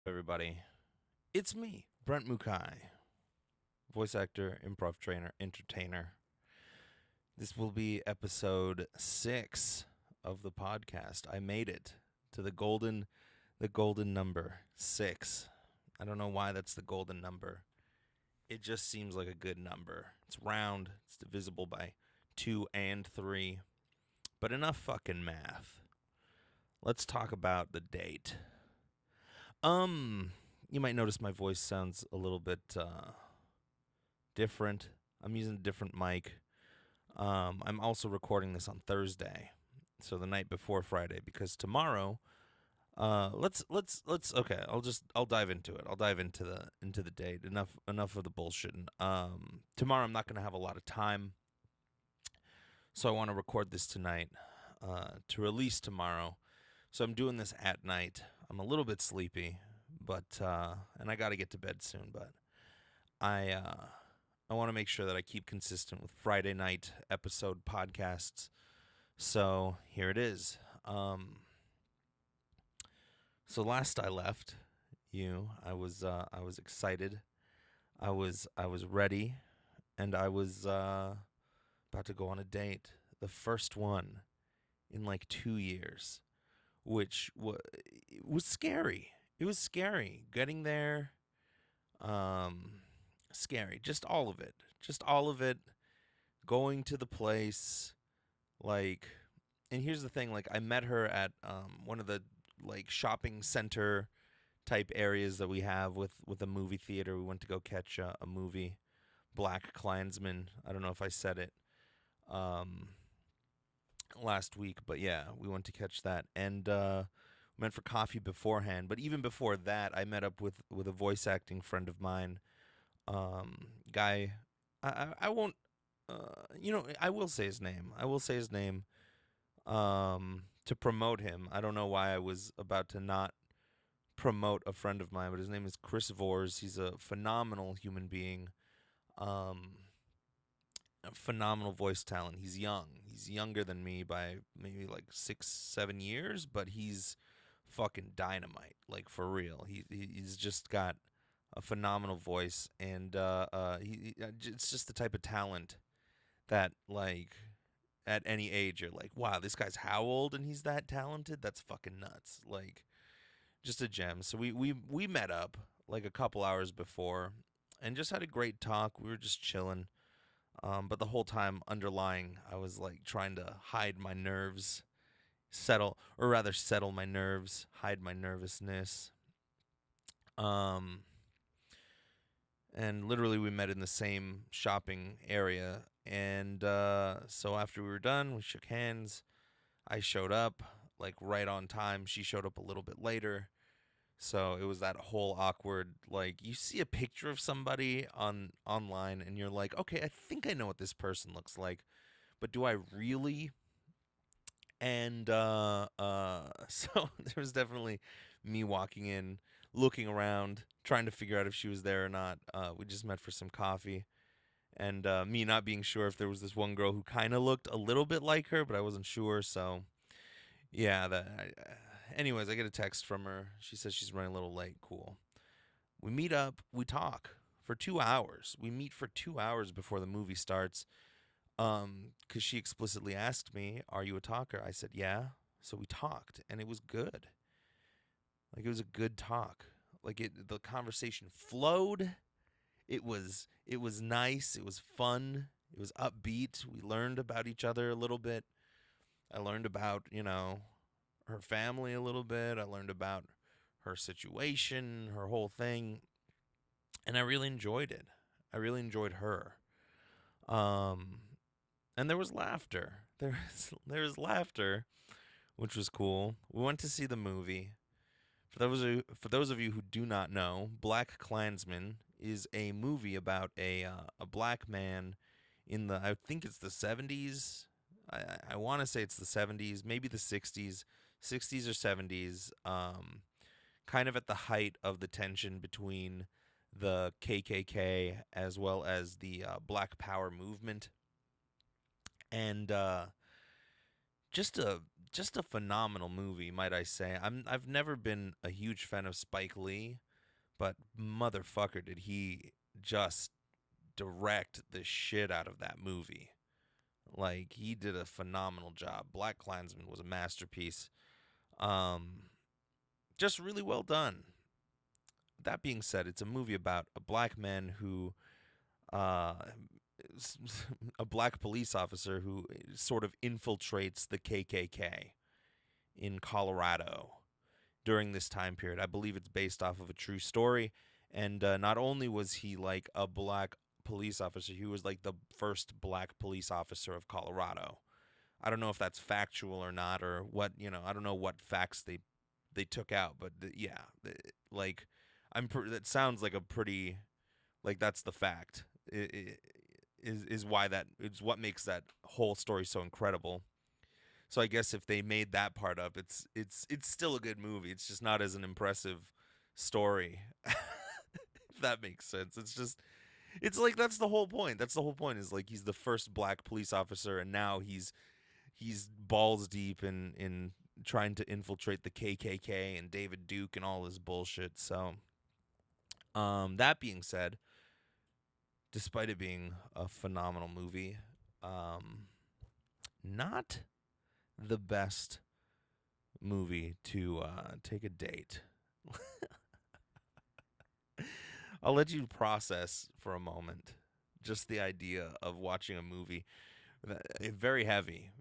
Everybody. It's me, Brent Mukai, voice actor, improv trainer, entertainer. This will be episode 6 of the podcast. I made it to the golden number 6. I don't know why that's the golden number. It just seems like a good number. It's round, it's divisible by 2 and 3. But enough fucking math. Let's talk about the date. You might notice my voice sounds a little bit different. I'm using a different mic. I'm also recording this on Thursday, so the night before Friday, because tomorrow. Let's okay. I'll dive into it. I'll dive into the date. Enough of the bullshitting. Tomorrow I'm not gonna have a lot of time, so I want to record this tonight, to release tomorrow. So I'm doing this at night. I'm a little bit sleepy, but and I got to get to bed soon. But I want to make sure that I keep consistent with Friday night episode podcasts. So here it is. So last I left you, I was excited. I was ready, and I was about to go on a date. The first one in like 2 years. Which it was scary. It was scary getting there. Scary. Just all of it. Just all of it. Going to the place, like, and here's the thing. Like, I met her at one of the like shopping center type areas that we have with a movie theater. We went to go catch a movie, Black Klansman. I don't know if I said it. Last week, but yeah, we went to catch that, and went for coffee beforehand. But even before that, I met up with a voice acting friend of mine, guy. I won't, I will say his name. I will say his name, to promote him. I don't know why I was about to not promote a friend of mine, but his name is Chris Vors. He's a phenomenal human being. A phenomenal voice talent. He's young. He's younger than me by maybe like 6-7 years, but he's fucking dynamite. Like, for real. He's just got a phenomenal voice, and it's just the type of talent that, like, at any age you're like, wow, this guy's how old and he's that talented? That's fucking nuts. Like, just a gem. So we met up like a couple hours before and just had a great talk. We were just chilling. But the whole time underlying, I was like trying to hide my nerves, settle my nerves, hide my nervousness. Um, and literally we met in the same shopping area. And so after we were done, we shook hands. I showed up like right on time. She showed up a little bit later. So it was that whole awkward, like, you see a picture of somebody online and you're like, okay, I think I know what this person looks like, but do I really? And so there was definitely me walking in, looking around, trying to figure out if she was there or not. We just met for some coffee, and me not being sure if there was this one girl who kind of looked a little bit like her, but I wasn't sure. So yeah, anyways, I get a text from her. She says she's running a little late. Cool. We meet up. We talk for 2 hours. We meet for 2 hours before the movie starts. Because she explicitly asked me, "Are you a talker?" I said, "Yeah." So we talked, and it was good. Like, it was a good talk. Like, the conversation flowed. It was nice. It was fun. It was upbeat. We learned about each other a little bit. I learned about, her family a little bit. I learned about her situation, her whole thing, and I really enjoyed it. I really enjoyed her. Um, and there was laughter. There was laughter, which was cool. We went to see the movie. For those of you who do not know, Black Klansman is a movie about a black man in the, I think it's the 70s. I want to say it's the 70s, maybe the 60s or 70s, kind of at the height of the tension between the KKK as well as the Black Power movement. And just a just a phenomenal movie, might I say. I've never been a huge fan of Spike Lee, but motherfucker, did he just direct the shit out of that movie. Like he did a phenomenal job. Black Klansman was a masterpiece. Um, just really well done. That being said, it's a movie about a black man who, uh, a black police officer who sort of infiltrates the KKK in Colorado during this time period. I believe it's based off of a true story. And not only was he like a black police officer, he was like the first black police officer of Colorado. I don't know if that's factual or not, or what, I don't know what facts they took out, but yeah, like that sounds like a pretty, like that's the fact. Is why that is what makes that whole story so incredible. So I guess if they made that part up, it's still a good movie. It's just not as an impressive story. If that makes sense. It's like that's the whole point. That's the whole point is like he's the first black police officer and now he's balls deep in trying to infiltrate the KKK and David Duke and all this bullshit. So that being said, despite it being a phenomenal movie, not the best movie to take a date. I'll let you process for a moment just the idea of watching a movie. Very heavy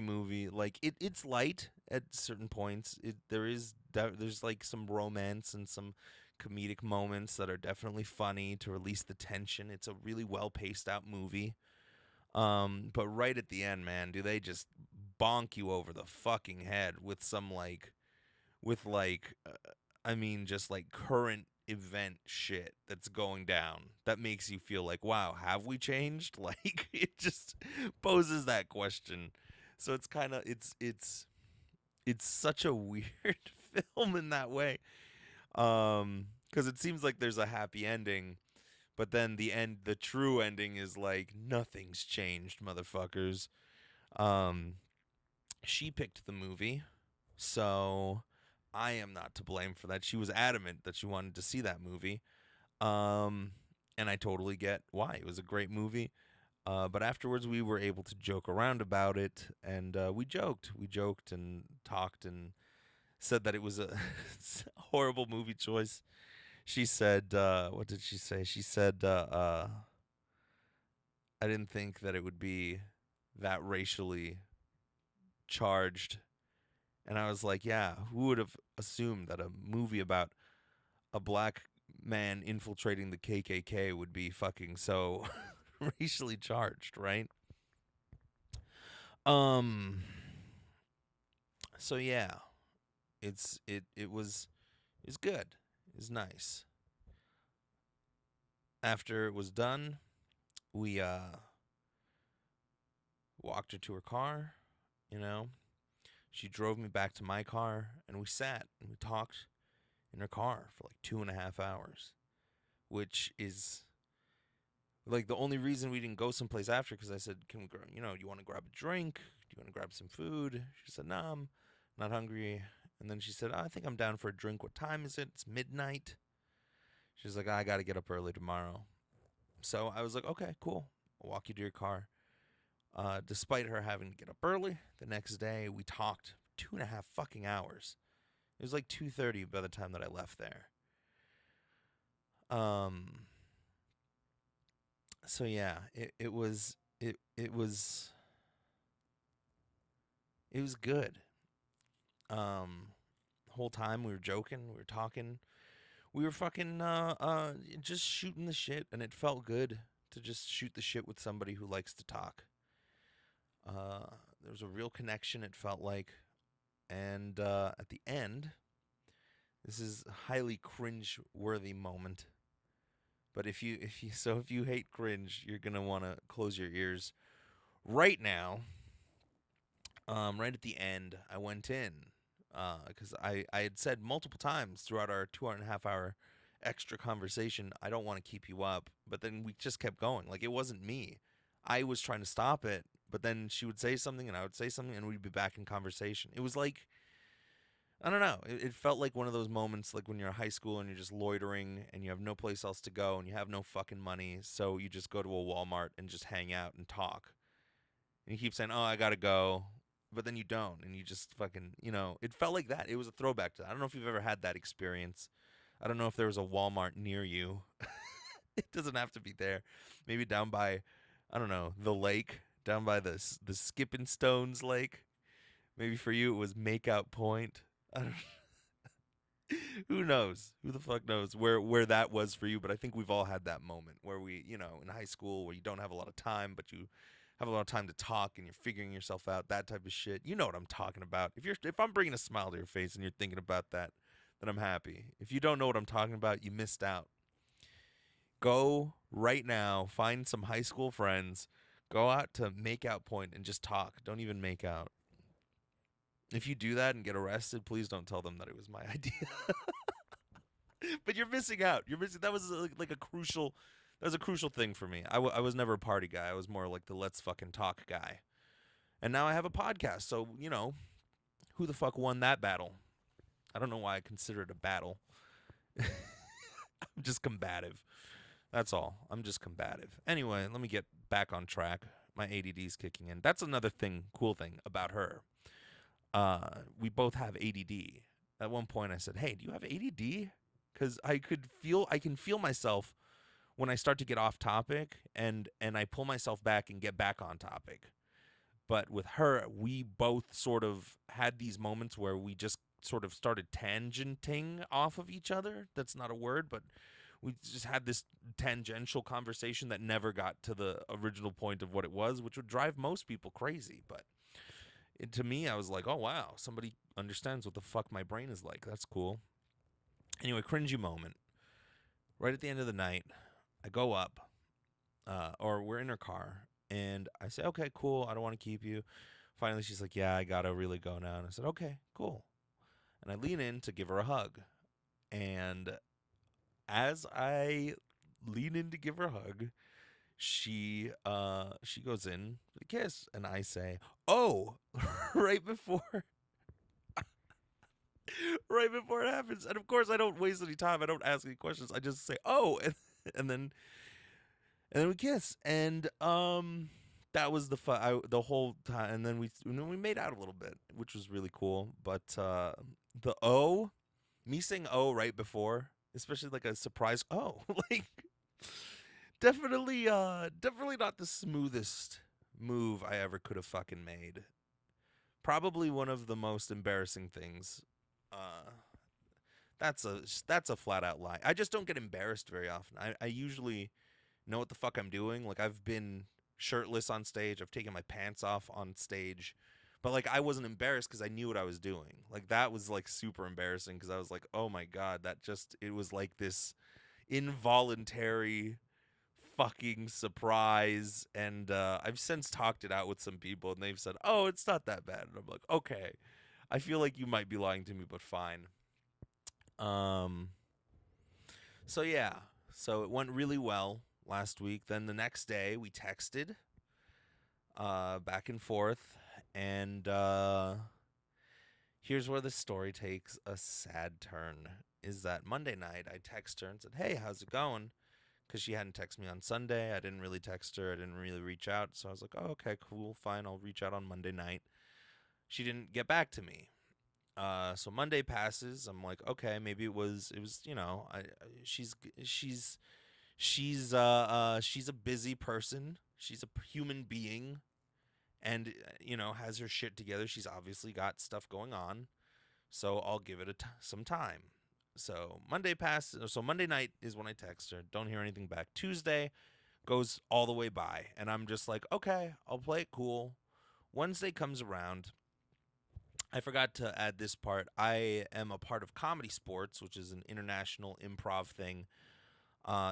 movie. Like it's light at certain points. There's like some romance and some comedic moments that are definitely funny to release the tension. It's a really well paced out movie. But right at the end, man, do they just bonk you over the fucking head with some I mean, just like current event shit that's going down that makes you feel like, wow, have we changed? Like it just poses that question. So it's kind of it's such a weird film in that way. Cuz it seems like there's a happy ending, but then the true ending is like nothing's changed, motherfuckers. Um she picked the movie. So I am not to blame for that. She was adamant that she wanted to see that movie. Um, and I totally get why. It was a great movie. But afterwards, we were able to joke around about it, and we joked. We joked and talked and said that it was a horrible movie choice. She said, what did she say? She said, I didn't think that it would be that racially charged. And I was like, yeah, who would have assumed that a movie about a black man infiltrating the KKK would be fucking so racially charged, right? Um so yeah, it was good. It was nice. After it was done, we walked her to her car, you know. She drove me back to my car and we sat and we talked in her car for like 2.5 hours, which is like the only reason we didn't go someplace after because I said, "Can we go? You want to grab a drink? Do you want to grab some food?" She said, "No, I'm not hungry." And then she said, "I think I'm down for a drink. What time is it? It's midnight." She's like, "I got to get up early tomorrow." So I was like, "Okay, cool. I'll walk you to your car." Despite her having to get up early, the next day we talked 2.5 fucking hours. It was like 2:30 by the time that I left there. Um, so yeah, it was good. Um, whole time we were joking, we were talking, we were fucking just shooting the shit, and it felt good to just shoot the shit with somebody who likes to talk. There was a real connection. It felt like, and at the end, this is a highly cringe-worthy moment. But if you hate cringe, you're gonna want to close your ears right now. Right at the end, I went in because I had said multiple times throughout our 2.5 hour extra conversation, I don't want to keep you up. But then we just kept going. Like it wasn't me. I was trying to stop it, But then she would say something and I would say something and we'd be back in conversation. It was like, I don't know. It felt like one of those moments like when you're in high school and you're just loitering and you have no place else to go and you have no fucking money. So you just go to a Walmart and just hang out and talk. And you keep saying, "Oh, I gotta go," but then you don't, and you just fucking, it felt like that. It was a throwback to that. I don't know if you've ever had that experience. I don't know if there was a Walmart near you. It doesn't have to be there. Maybe down by, I don't know, the lake, down by the Skipping Stones Lake. Maybe for you it was Makeout Point. I don't. Who knows? Who the fuck knows where that was for you? But I think we've all had that moment where we, in high school where you don't have a lot of time, but you have a lot of time to talk and you're figuring yourself out, that type of shit. You know what I'm talking about. If I'm bringing a smile to your face and you're thinking about that, then I'm happy. If you don't know what I'm talking about, you missed out. Go right now, find some high school friends, go out to Makeout Point and just talk. Don't even make out. If you do that and get arrested, please don't tell them that it was my idea. But you're missing out. You're missing. That was like a crucial. That was a crucial thing for me. I was never a party guy. I was more like the let's fucking talk guy. And now I have a podcast. So who the fuck won that battle? I don't know why I consider it a battle. I'm just combative. That's all. I'm just combative. Anyway, let me get back on track. My ADD's kicking in. That's another cool thing about her. We both have ADD. At one point I said, "Hey, do you have ADD?" Because I can feel myself when I start to get off topic and I pull myself back and get back on topic. But with her, we both sort of had these moments where we just sort of started tangenting off of each other. That's not a word, but we just had this tangential conversation that never got to the original point of what it was, which would drive most people crazy. But to me, I was like, oh, wow, somebody understands what the fuck my brain is like. That's cool. Anyway, cringy moment. Right at the end of the night, I go up, or we're in her car, and I say, okay, cool, I don't want to keep you. Finally, she's like, yeah, I gotta really go now. And I said, okay, cool. And I lean in to give her a hug. And as I lean in to give her a hug, she goes in for the kiss, and I say, oh, right before it happens. And of course, I don't waste any time. I don't ask any questions. I just say, oh, and then we kiss, and that was the whole time. And then we made out a little bit, which was really cool. But me saying oh right before, especially like a surprise like definitely not the smoothest move I ever could have fucking made. Probably one of the most embarrassing things. That's a flat out lie. I just don't get embarrassed very often. I usually know what the fuck I'm doing. Like, I've been shirtless on stage. I've taken my pants off on stage. But like, I wasn't embarrassed because I knew what I was doing. Like, that was like super embarrassing because I was like, oh my God, it was like this involuntary fucking surprise. And I've since talked it out with some people and they've said, oh, it's not that bad. And I'm like, okay, I feel like you might be lying to me, but fine. So yeah, so it went really well last week. Then the next day we texted, back and forth, and here's where the story takes a sad turn. Is that Monday night I text her and said, hey, how's it going? Because she hadn't texted me on Sunday. I didn't really text her. I didn't really reach out. So I was like, oh, okay, cool, fine. I'll reach out on Monday night. She didn't get back to me. So Monday passes. I'm like, okay, maybe it was, she's a busy person. She's a human being and, has her shit together. She's obviously got stuff going on. So I'll give it some time. So Monday passes. So Monday night is when I text her. Don't hear anything back. Tuesday goes all the way by. And I'm just like, okay, I'll play it cool. Wednesday comes around. I forgot to add this part. I am a part of Comedy Sports, which is an international improv thing,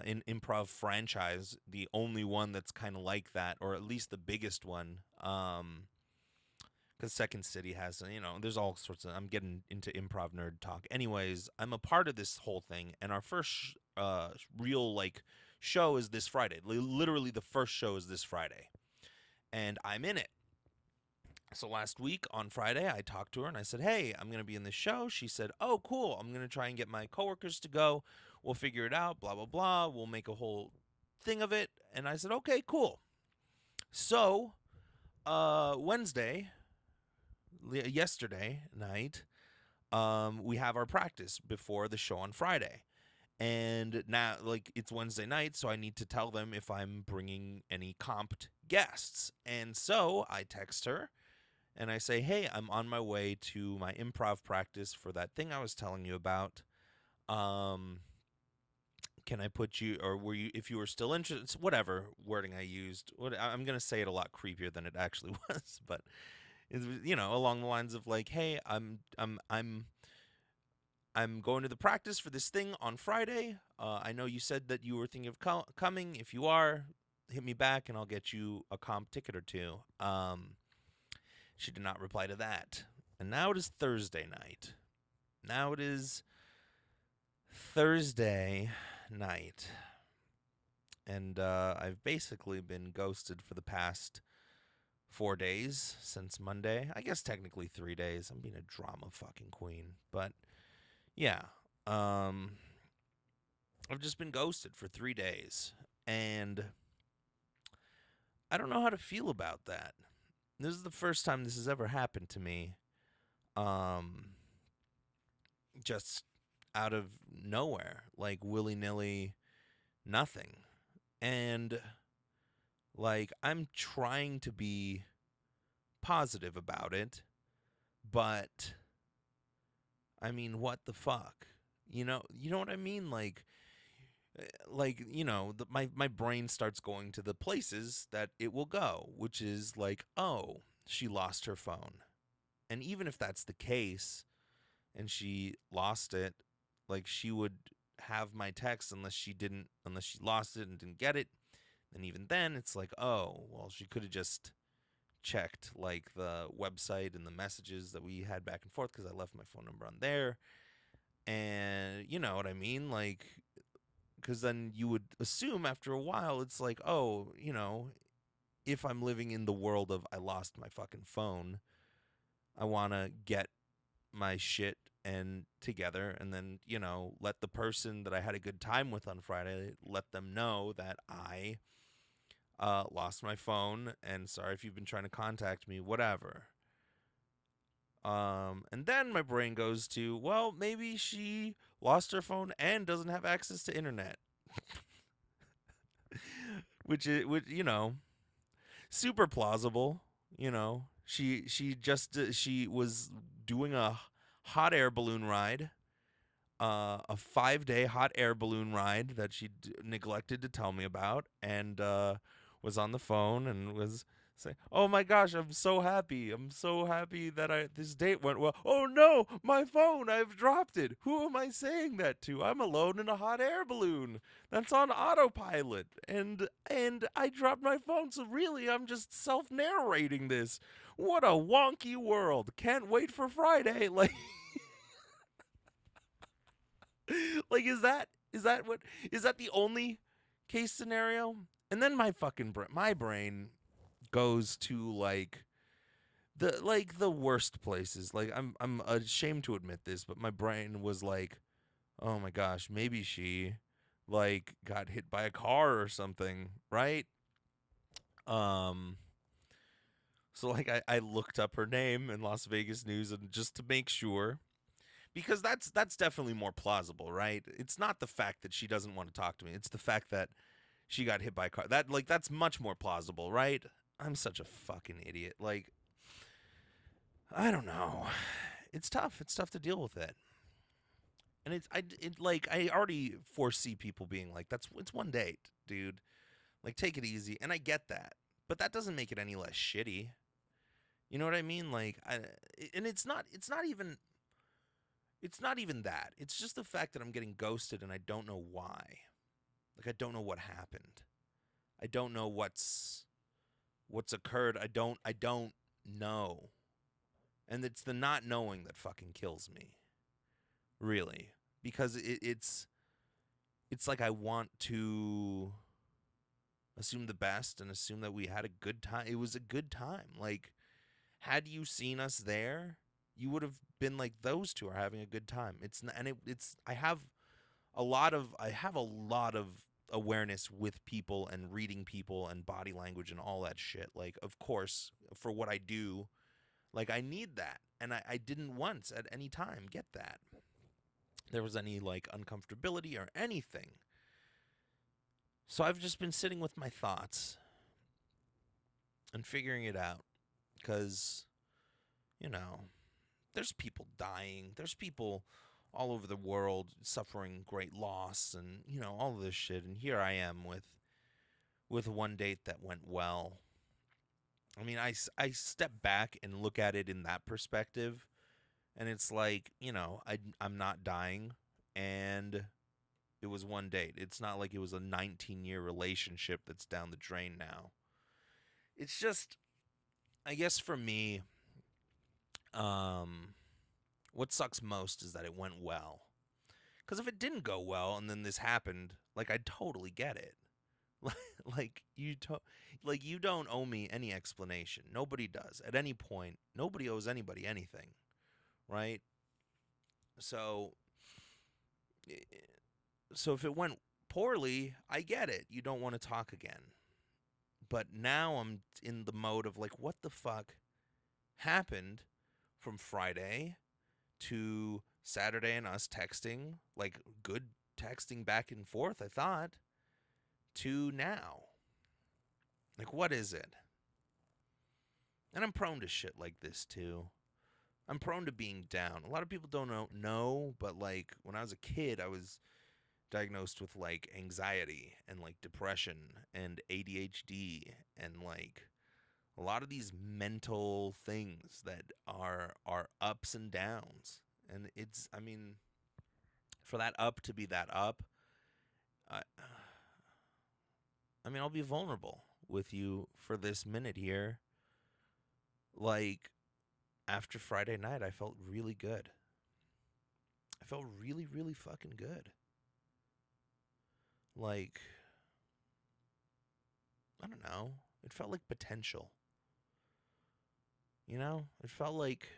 in improv franchise, the only one that's kind of like that, or at least the biggest one. Because Second City has, there's all sorts of. I'm getting into improv nerd talk. Anyways, I'm a part of this whole thing, and our first real show is this Friday. Literally, the first show is this Friday. and I'm in it. So last week on Friday, I talked to her and I said, "Hey, I'm going to be in this show." She said, "Oh, cool. I'm going to try and get my coworkers to go. We'll figure it out, blah, blah, blah. We'll make a whole thing of it." And I said, "Okay, cool." So, Wednesday, yesterday night, we have our practice before the show on Friday. And now, like, it's Wednesday night, so I need to tell them if I'm bringing any comped guests. And so I text her and I say, "Hey, I'm on my way to my improv practice for that thing I was telling you about. Um, can I put you, or were you, if you were still interested, whatever wording I used, I'm going to say it a lot creepier than it actually was, but it was, along the lines of like, hey, I'm going to the practice for this thing on Friday. I know you said that you were thinking of coming. If you are, hit me back and I'll get you a comp ticket or two." She did not reply to that. And now it is Thursday night. Now it is Thursday night. And I've basically been ghosted for the past 4 days since Monday. I guess technically 3 days. I'm being a drama fucking queen. But yeah. I've just been ghosted for 3 days. And I don't know how to feel about that. This is the first time this has ever happened to me. Just out of nowhere, like willy-nilly, nothing. And like I'm trying to be positive about it, but I mean, what the fuck? You know what I mean? My brain starts going to the places that it will go, which is like, oh, she lost her phone. And even if that's the case and she lost it, like she would have my text unless she lost it and didn't get it. And even then it's like, oh, well, she could have just checked like the website and the messages that we had back and forth because I left my phone number on there. And you know what I mean? Like, because then you would assume after a while it's like, oh, if I'm living in the world of I lost my fucking phone, I want to get my shit and together and then, let the person that I had a good time with on Friday, let them know that I lost my phone and sorry if you've been trying to contact me, whatever. And then my brain goes to, well, maybe she lost her phone and doesn't have access to internet. which is, super plausible. She was doing a hot air balloon ride, a 5-day hot air balloon ride that she neglected to tell me about, and was on the phone and was saying, "Oh my gosh, I'm so happy! I'm so happy that this date went well. Oh no, my phone! I've dropped it. Who am I saying that to? I'm alone in a hot air balloon that's on autopilot, and I dropped my phone. So really, I'm just self-narrating this. What a wonky world! Can't wait for Friday. Like." Like, is that the only case scenario? And then my brain goes to the worst places. Like I'm ashamed to admit this, but my brain was like, oh my gosh, maybe she like got hit by a car or something, right? Um so like I looked up her name in Las Vegas news and just to make sure, because that's definitely more plausible, right? It's not the fact that she doesn't want to talk to me. It's the fact that she got hit by a car. That's much more plausible, right? I'm such a fucking idiot. Like, I don't know. It's tough. It's tough to deal with it. And I already foresee people being like, it's one date, dude. Like, take it easy. And I get that. But that doesn't make it any less shitty. You know what I mean? And it's not even that. It's just the fact that I'm getting ghosted and I don't know why. Like, I don't know what happened. I don't know what's occurred. I don't know. And it's the not knowing that fucking kills me. Really. Because it's like I want to assume the best, and assume that we had a good time. It was a good time. Like, had you seen us there, you would have been like, those two are having a good time. It's not, and it's I have a lot of awareness with people and reading people and body language and all that shit. Like, of course, for what I do, like, I need that. And I didn't once at any time get that. There was any, like, uncomfortability or anything. So I've just been sitting with my thoughts and figuring it out. Because, you know, there's people dying. There's people all over the world suffering great loss and, all of this shit. And here I am with one date that went well. I mean, I step back and look at it in that perspective, and it's like, I'm not dying, and it was one date. It's not like it was a 19-year relationship that's down the drain now. It's just, I guess for me, what sucks most is that it went well. Because if it didn't go well and then this happened, like, I'd totally get it. like you don't owe me any explanation. Nobody does. At any point, nobody owes anybody anything, right? So so if it went poorly, I get it. You don't want to talk again. But now I'm in the mode of like, what the fuck happened from Friday to Saturday and us texting, like good texting back and forth, I thought, to now. Like, what is it? And I'm prone to shit like this too. I'm prone to being down. A lot of people don't know, but like when I was a kid, I was diagnosed with like anxiety and like depression and ADHD and like a lot of these mental things that are ups and downs. And it's, I mean, for that up to be that up, I, I mean, I'll be vulnerable with you for this minute here. Like, after Friday night, I felt really good. I felt really, really fucking good. Like, I don't know. It felt like potential. It felt like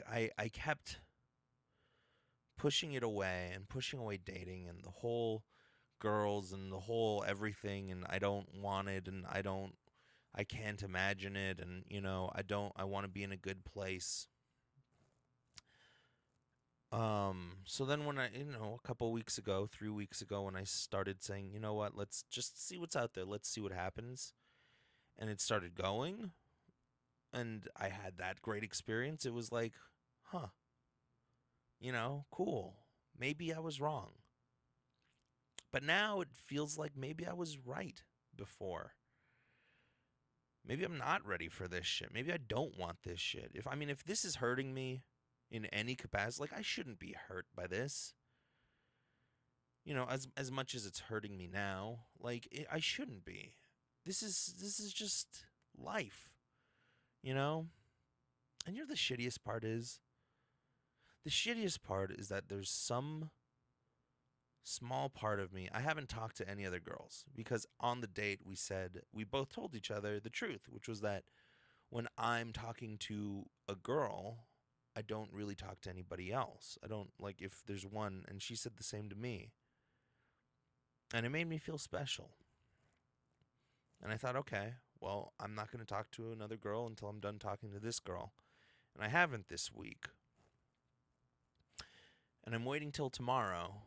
I kept pushing it away and pushing away dating and the whole girls and the whole everything, and I don't want it, and I can't imagine it, and I want to be in a good place. So then when I, a couple weeks ago, 3 weeks ago, when I started saying, you know what, let's just see what's out there, let's see what happens, and it started going, and I had that great experience, it was like, huh, cool. Maybe I was wrong. But now it feels like maybe I was right before. Maybe I'm not ready for this shit. Maybe I don't want this shit. If this is hurting me in any capacity, like, I shouldn't be hurt by this. As much as it's hurting me now, like, I shouldn't be. This is just life, And the shittiest part is? The shittiest part is that there's some small part of me. I haven't talked to any other girls because on the date we both told each other the truth, which was that when I'm talking to a girl, I don't really talk to anybody else. I don't, like, if there's one, and she said the same to me. And it made me feel special. And I thought, okay, well, I'm not going to talk to another girl until I'm done talking to this girl. And I haven't this week. And I'm waiting till tomorrow.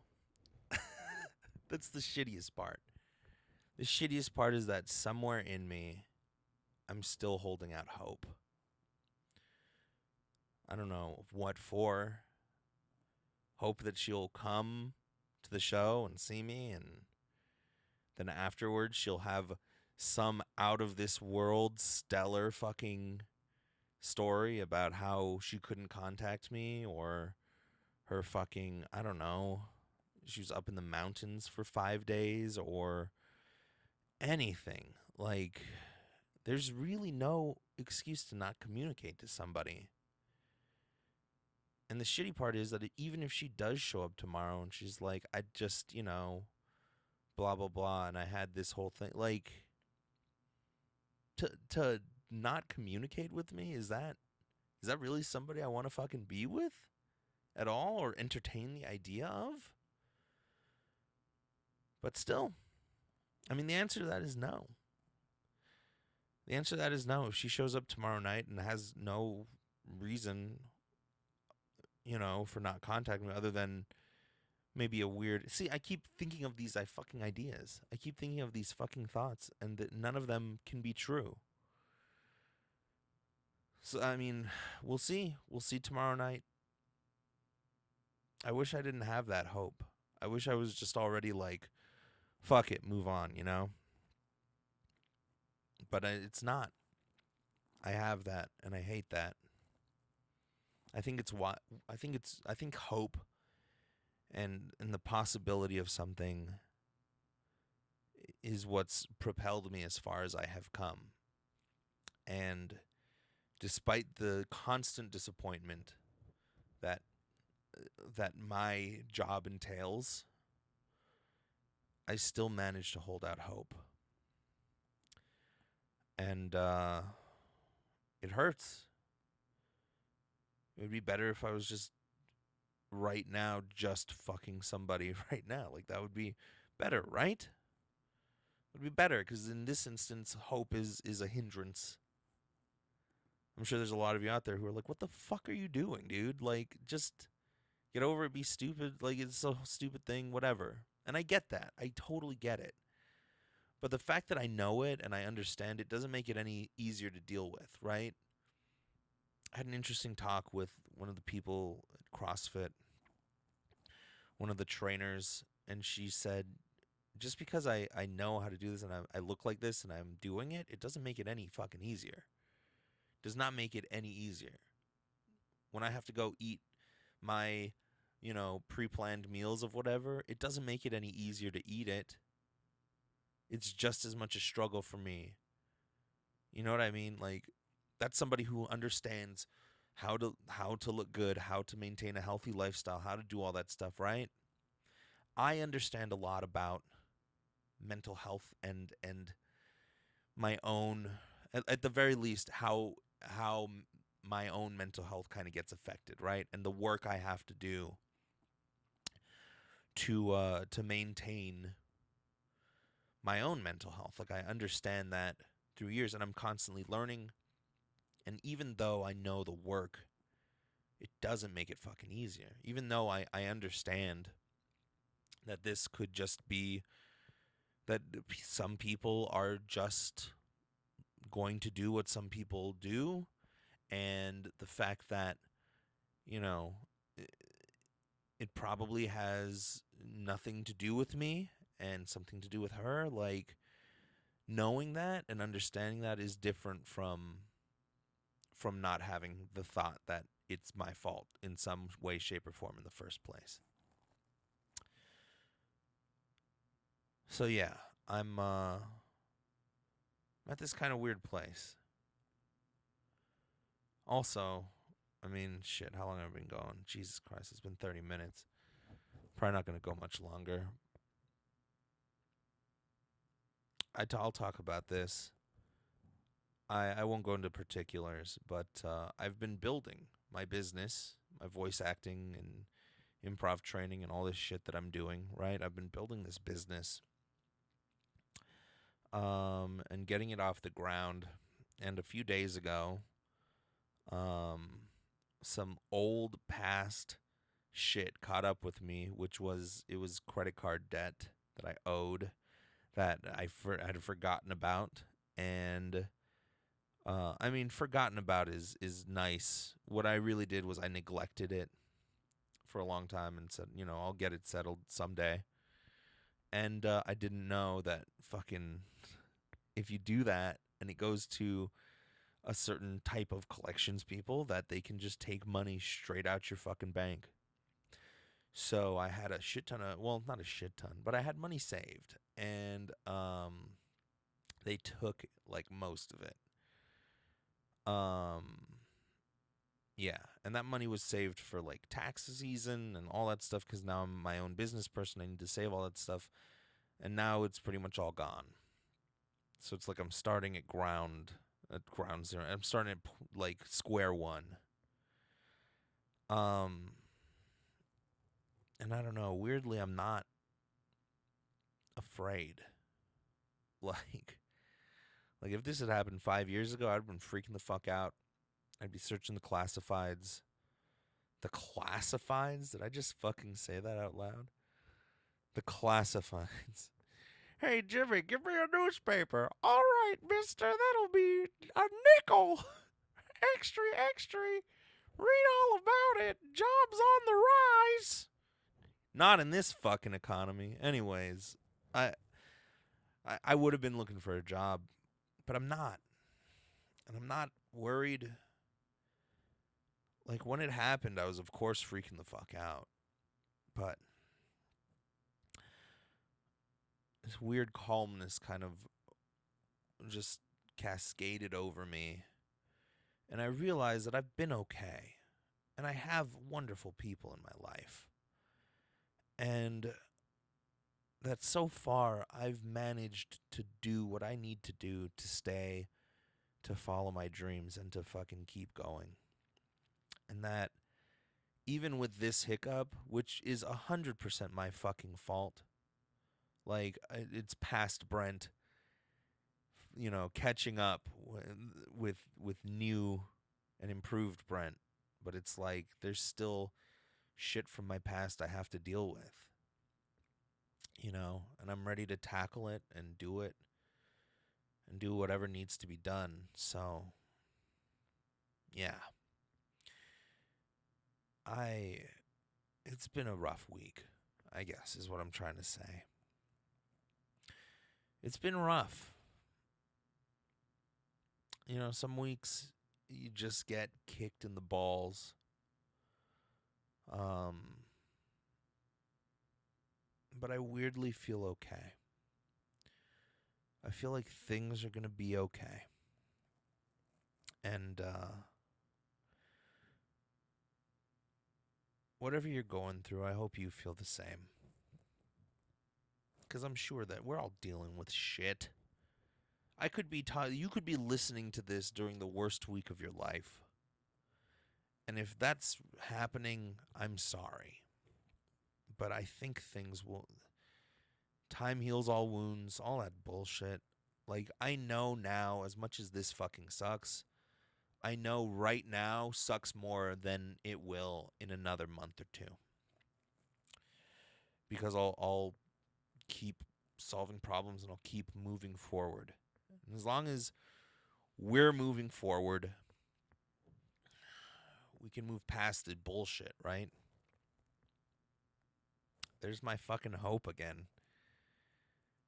That's the shittiest part. The shittiest part is that somewhere in me, I'm still holding out hope. I don't know what for. Hope that she'll come to the show and see me, and then afterwards she'll have some out of this world stellar fucking story about how she couldn't contact me, or her fucking, I don't know, she was up in the mountains for 5 days, or anything. Like, there's really no excuse to not communicate to somebody. And the shitty part is that even if she does show up tomorrow and she's like, I just, blah blah blah, and I had this whole thing, like, to not communicate with me, is that really somebody I want to fucking be with at all or entertain the idea of? But still, I mean, the answer to that is no. The answer to that is no. If she shows up tomorrow night and has no reason, for not contacting me other than maybe a weird. See, I keep thinking of these fucking ideas. I keep thinking of these fucking thoughts, and that none of them can be true. So, I mean, we'll see. We'll see tomorrow night. I wish I didn't have that hope. I wish I was just already like, fuck it, move on, But it's not. I have that, and I hate that. I think it's what I think hope and the possibility of something is what's propelled me as far as I have come. And despite the constant disappointment that my job entails, I still manage to hold out hope. And it hurts. It would be better if I was just right now just fucking somebody right now. Like, that would be better, right? It would be better, because in this instance, hope is a hindrance. I'm sure there's a lot of you out there who are like, what the fuck are you doing, dude? Like, just get over it, be stupid. Like, it's a stupid thing, whatever. And I get that. I totally get it. But the fact that I know it and I understand it doesn't make it any easier to deal with, right? I had an interesting talk with one of the people at CrossFit, one of the trainers, and she said, just because I know how to do this and I look like this and I'm doing it, it doesn't make it any fucking easier. Does not make it any easier. When I have to go eat my, pre-planned meals of whatever, it doesn't make it any easier to eat it. It's just as much a struggle for me. You know what I mean? Like, that's somebody who understands how to look good, how to maintain a healthy lifestyle, how to do all that stuff, right? I understand a lot about mental health and my own, at the very least, how my own mental health kind of gets affected, right? And the work I have to do to maintain my own mental health. Like, I understand that through years, and I'm constantly learning. And even though I know the work, it doesn't make it fucking easier. Even though I understand that this could just be that some people are just going to do what some people do, and the fact that, it probably has nothing to do with me and something to do with her. Like, knowing that and understanding that is different from not having the thought that it's my fault in some way, shape, or form in the first place. So yeah, I'm at this kind of weird place. Also, I mean, shit, how long have I been going? Jesus Christ, it's been 30 minutes. Probably not going to go much longer. I'll talk about this. I won't go into particulars, but I've been building my business, my voice acting and improv training and all this shit that I'm doing, right? I've been building this business and getting it off the ground. And a few days ago, some old past shit caught up with me, which was credit card debt that I owed that I had forgotten about. And I mean, forgotten about is nice. What I really did was I neglected it for a long time and said, I'll get it settled someday. And I didn't know that fucking if you do that and it goes to a certain type of collections people, that they can just take money straight out your fucking bank. So I had a shit ton of, well, not a shit ton, but I had money saved, and they took like most of it. Yeah, and that money was saved for like tax season and all that stuff because now I'm my own business person. I need to save all that stuff, and now it's pretty much all gone. So it's like I'm starting at ground zero. I'm starting at like square one. Um, and I don't know. Weirdly, I'm not afraid. Like, like if this had happened 5 years ago, I'd have been freaking the fuck out. I'd be searching the classifieds. The classifieds? Did I just fucking say that out loud? The classifieds. Hey, Jimmy, give me a newspaper. All right, mister, that'll be a nickel. Extra, extra. Read all about it. Jobs on the rise. Not in this fucking economy. Anyways, I would have been looking for a job, but I'm not. And I'm not worried. Like, when it happened, I was, of course, freaking the fuck out. But this weird calmness kind of just cascaded over me. And I realized that I've been okay. And I have wonderful people in my life. And that so far I've managed to do what I need to do to stay, to follow my dreams, and to fucking keep going. And that even with this hiccup, which is 100% my fucking fault, like it's past Brent, catching up with new and improved Brent, but it's like there's still shit from my past I have to deal with. And I'm ready to tackle it and do it and do whatever needs to be done. So, yeah. It's been a rough week, I guess, is what I'm trying to say. It's been rough. Some weeks you just get kicked in the balls. But I weirdly feel okay. I feel like things are going to be okay. And whatever you're going through, I hope you feel the same. Because I'm sure that we're all dealing with shit. You could be listening to this during the worst week of your life. And if that's happening, I'm sorry. But I think time heals all wounds, all that bullshit. Like, I know now, as much as this fucking sucks, I know right now sucks more than it will in another month or two. Because I'll keep solving problems and I'll keep moving forward. And as long as we're moving forward, we can move past the bullshit, right? There's my fucking hope again.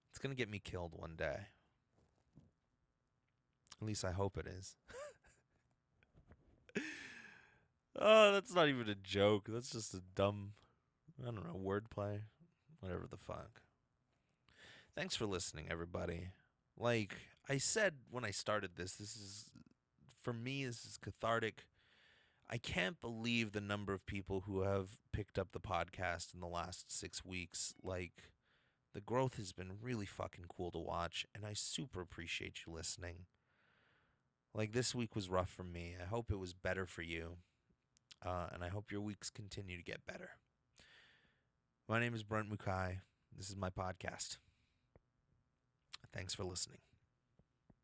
It's going to get me killed one day. At least I hope it is. Oh, that's not even a joke. That's just a dumb, I don't know, wordplay. Whatever the fuck. Thanks for listening, everybody. Like I said when I started for me, this is cathartic. I can't believe the number of people who have picked up the podcast in the last 6 weeks. Like, the growth has been really fucking cool to watch, and I super appreciate you listening. Like, this week was rough for me. I hope it was better for you, and I hope your weeks continue to get better. My name is Brent Mukai. This is my podcast. Thanks for listening.